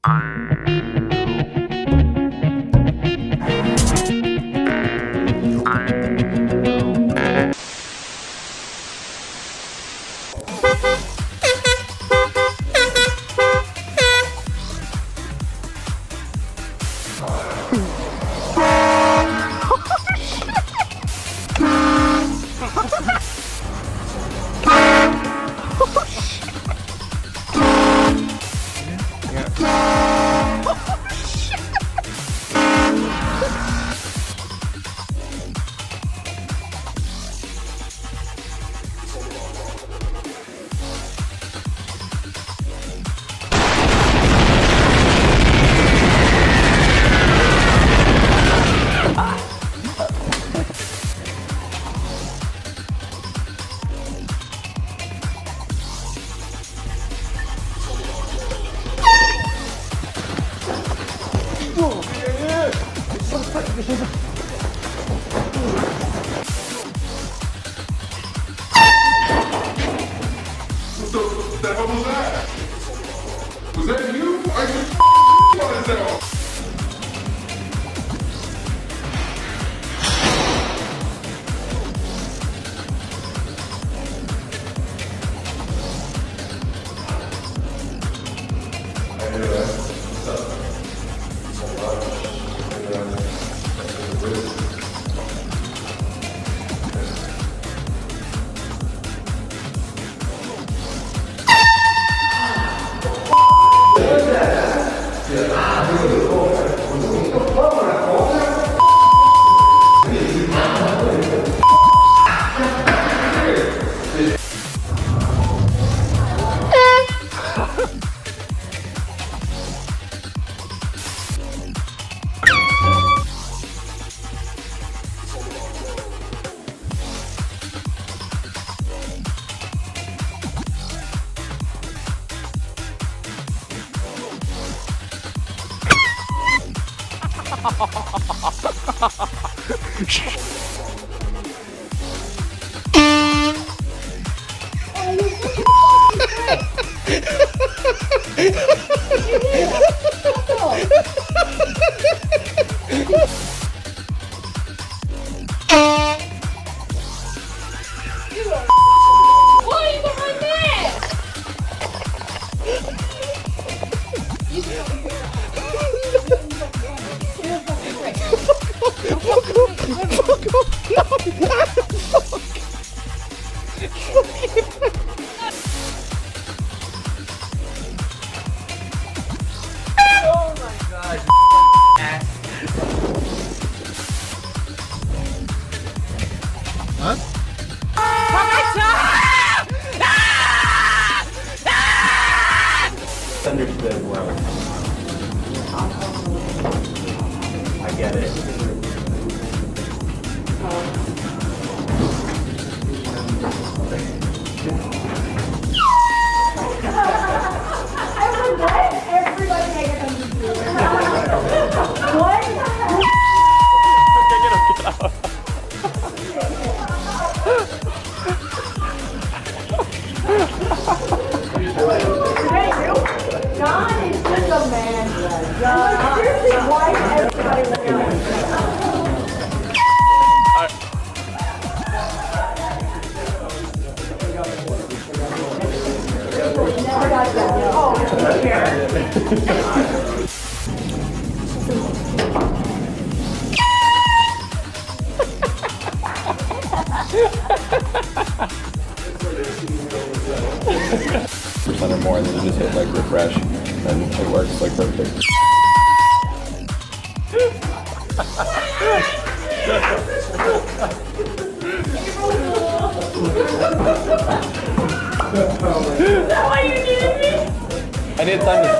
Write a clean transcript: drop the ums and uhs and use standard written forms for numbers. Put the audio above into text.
What was that? Was that you? Are you what is that? Understood well. I get it. I was like, what? Everybody make it What? John is just a man. John, seriously, why is everybody looking at him? Never got that. Oh, here. Percent or more, and then you just hit like refresh, and it works like perfect. Is that why you needed me? I need time to.